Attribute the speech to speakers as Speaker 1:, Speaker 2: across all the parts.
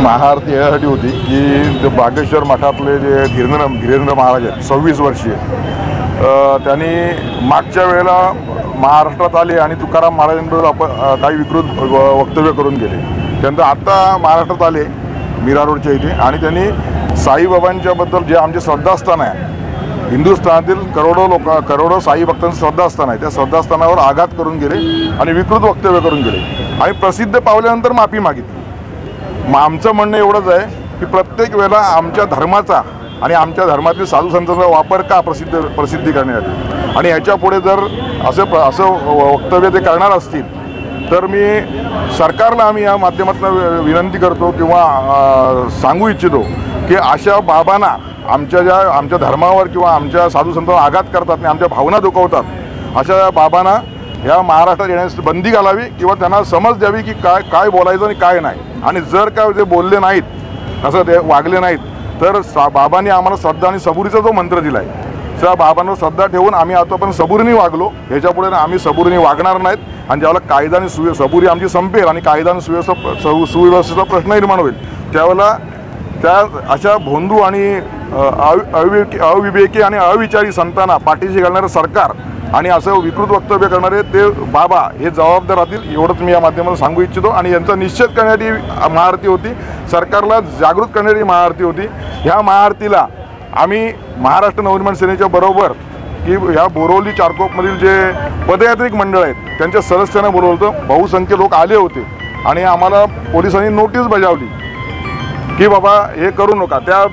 Speaker 1: महाआरती यासाठी होती की ते बागेश्वर मठातले जे धीरेंद्र महाराज आहेत 26 वर्षीय, त्यांनी मागच्या वेळेला महाराष्ट्रात आले आणि तुकाराम महाराजांबरोबर काही विकृत वक्तव्य करून गेले. त्यानंतर आता महाराष्ट्रात आले मीरा रोडच्या इथे आणि त्यांनी साईबाबांच्याबद्दल जे आमचे श्रद्धास्थान आहे, हिंदुस्थानातील करोडो साई भक्तांचं श्रद्धास्थान आहे, त्या श्रद्धास्थानावर आघात करून गेले आणि विकृत वक्तव्य करून गेले आणि प्रसिद्ध पावल्यानंतर माफी मागितली. आमचं म्हणणं एवढंच आहे की प्रत्येक वेळेला आमच्या धर्माचा आणि आमच्या धर्मातील साधू संतांचा वापर का प्रसिद्धी करण्यासाठी, आणि याच्यापुढे जर असं वक्तव्य ते करणार असतील तर मी सरकारला आम्ही या माध्यमातून विनंती करतो किंवा सांगू इच्छितो की अशा बाबांना आमच्या धर्मावर किंवा आमच्या साधू संतांवर आघात करतात आणि आमच्या भावना दुखवतात, अशा बाबांना या महाराष्ट्रात येण्यास बंदी घालावी किंवा त्यांना समज द्यावी की काय बोलायचं आणि काय नाही. आणि जर काय ते बोलले नाहीत, असं ते वागले नाहीत, तर बाबांनी आम्हाला श्रद्धा आणि सबुरीचा जो मंत्र दिला आहे, त्या बाबांवर श्रद्धा ठेवून आम्ही आता पण सबुरीने वागलो. ह्याच्यापुढे आम्ही सबुरीने वागणार नाहीत. आणि ज्यावेळेला कायदा आणि सबुरी आमची संपेल आणि कायदा आणि सुव्यवस्थेचा प्रश्न निर्माण होईल, त्यावेळेला त्या अशा भोंदू आणि अविवेकी आणि अविचारी संतांना पाठीशी घालणारं सरकार आणि असं विकृत वक्तव्य करणारे ते बाबा हे जबाबदार राहतील, एवढंच मी या माध्यमातून सांगू इच्छितो. आणि यांचा निश्चित करण्याची महाआरती होती, सरकारला जागृत करण्याची महाआरती होती. ह्या महाआरतीला आम्ही महाराष्ट्र नवनिर्माण सेनेच्या बरोबर की ह्या बोरवली चारकोपमधील जे पदयात्रिक मंडळ आहेत त्यांच्या सदस्यांना बोलवलं होतं. बहुसंख्य लोक आले होते आणि आम्हाला पोलिसांनी नोटीस बजावली की बाबा हे करू नका. त्या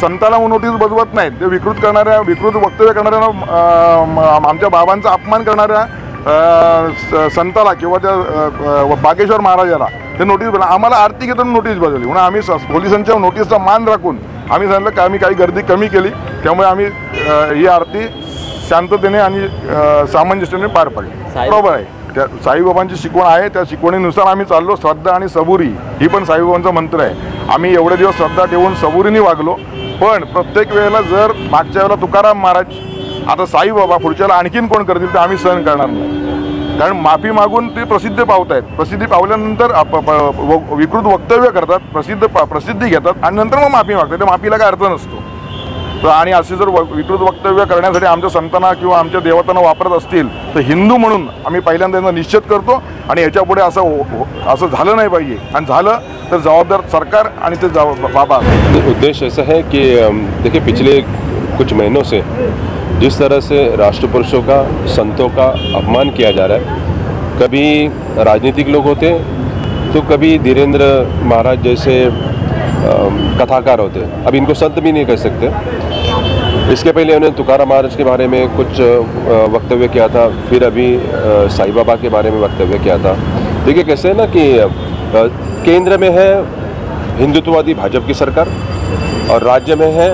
Speaker 1: संताला नोटीस बजवत नाहीत, ते विकृत वक्तव्य करणाऱ्या आमच्या बाबांचा अपमान करणाऱ्या संताला किंवा त्या बागेश्वर महाराजाला ते नोटीस बजावली. आम्हाला आरती घेताना नोटीस बजावली म्हणून आम्ही पोलिसांच्या नोटीसचा मान राखून आम्ही सांगितलं की आम्ही काही गर्दी कमी केली, त्यामुळे आम्ही ही आरती शांततेने आणि सामंजस्याने पार पाडली. बरोबर आहे, त्या साईबाबांची शिकवण आहे, त्या शिकवणीनुसार आम्ही चाललो. श्रद्धा आणि सबुरी ही पण साईबाबांचा मंत्र आहे. आम्ही एवढे दिवस श्रद्धा ठेवून सबुरीने वागलो, पण प्रत्येक वेळेला जर मागच्या वेळेला तुकाराम महाराज, आता साईबाबा पुढच्याला आणखीन कोण करतील तर आम्ही सहन करणार नाही. कारण माफी मागून ते प्रसिद्धी पावत आहेत, प्रसिद्धी पावल्यानंतर विकृत वक्तव्य करतात, प्रसिद्धी घेतात आणि नंतर मग माफी मागतात. त्या माफीला काय अर्थ नसतो. आणि असे जर विकृत वक्तव्य करण्यासाठी आमच्या संतांना किंवा आमच्या देवतांना वापरत असतील तर हिंदू म्हणून आम्ही पहिल्यांदा निश्चित करतो आणि याच्यापुढे असं झालं नाही पाहिजे. आणि झालं तो जवाबदार सरकार आणि ते बाबा.
Speaker 2: उद्देश्य ऐसा है कि देखिए पिछले कुछ महीनों से जिस तरह से राष्ट्रपुरुषों का, संतों का अपमान किया जा रहा है, कभी राजनीतिक लोग होते तो कभी धीरेंद्र महाराज जैसे कथाकार होते. अब इनको संत भी नहीं कह सकते. इसके पहले उन्होंने तुकाराम महाराज के बारे में कुछ वक्तव्य किया था, फिर अभी साईं बाबा के बारे में वक्तव्य किया था. देखिए कैसे है ना कि केंद्र में है हिंदुत्ववादी भाजपा की सरकार और राज्य में है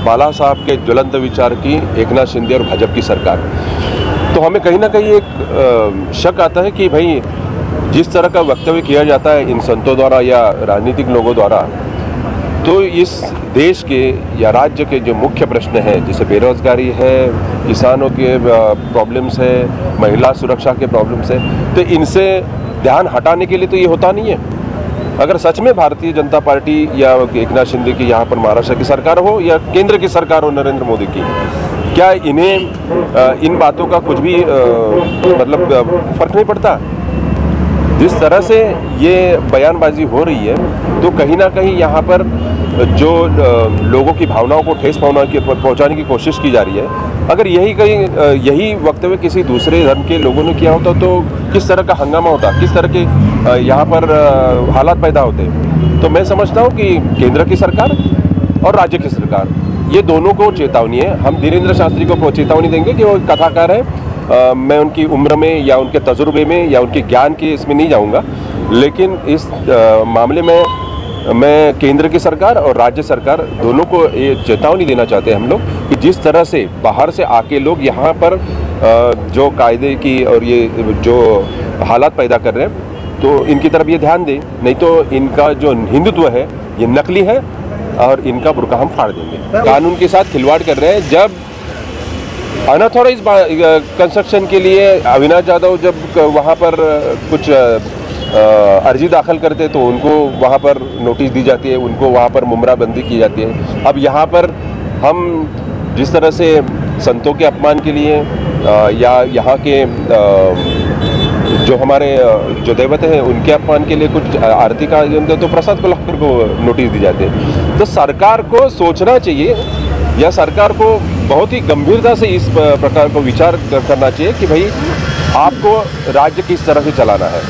Speaker 2: बाला साहब के ज्वलंत विचार की एकनाथ शिंदे और भाजपा की सरकार. तो हमें कहीं ना कहीं एक शक आता है कि भाई जिस तरह का वक्तव्य किया जाता है इन संतों द्वारा या राजनीतिक लोगों द्वारा, तो इस देश के या राज्य के जो मुख्य प्रश्न हैं जैसे बेरोजगारी है, किसानों के प्रॉब्लम्स है, महिला सुरक्षा के प्रॉब्लम्स है, तो इनसे ध्यान हटाने के लिए तो ये होता नहीं है. अगर सच में भारतीय जनता पार्टी या एकनाथ शिंदे की यहाँ पर महाराष्ट्र की सरकार हो या केंद्र की सरकार हो नरेंद्र मोदी की, क्या इन्हें इन बातों का कुछ भी मतलब फर्क नहीं पड़ता? जिस तरह से ये बयानबाजी हो रही है तो कहीं ना कहीं यहाँ पर जो लोगों की भावनाओं को ठेस पहुँचाने की कोशिश की जा रही है. अगर यही वक्तव्य किसी दूसरे धर्म के लोगों ने किया होता तो किस तरह का हंगामा होता, किस तरह के यहाँ पर हालात पैदा होते. तो मैं समझता हूँ कि केंद्र की सरकार और राज्य की सरकार ये दोनों को चेतावनी है. हम धीरेंद्र शास्त्री को चेतावनी देंगे कि वो कथाकार है. मैं उनकी उम्र में या उनके तजुर्बे में या उनके ज्ञान के इसमें नहीं जाऊंगा, लेकिन इस मामले में मैं केंद्र की सरकार और राज्य सरकार दोनों को ये चेतावनी देना चाहते हैं हम लोग कि जिस तरह से बाहर से आके लोग यहाँ पर जो कायदे की और ये जो हालात पैदा कर रहे हैं तो इनकी तरफ ये ध्यान दें, नहीं तो इनका जो हिंदुत्व है ये नकली है और इनका बुर्का हम फाड़ देंगे. कानून के साथ खिलवाड़ कर रहे हैं. जब अनऑथोराइज कंस्ट्रक्शन के लिए अविनाश यादव जब वहाँ पर कुछ अर्जी दाखिल करते तो उनको वहाँ पर नोटिस दी जाती है, उनको वहाँ पर मुमराबंदी की जाती है। अब यहाँ पर हम जिस तरह से संतों के अपमान के लिए या यहाँ के जो हमारे जो देवता हैं उनके अपमान के लिए कुछ आरती का तो प्रसाद कोल्हापुर को नोटिस दी जाती है। तो सरकार को सोचना चाहिए या सरकार को बहुत ही गंभीरता से इस प्रकार को विचार करना चाहिए कि भाई आपको राज्य किस तरह से चलाना है,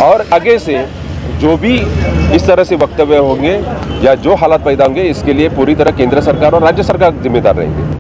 Speaker 2: और आगे से जो भी इस तरह से वक्तव्य होंगे या जो हालात पैदा होंगे इसके लिए पूरी तरह केंद्र सरकार और राज्य सरकार जिम्मेदार रहेंगे।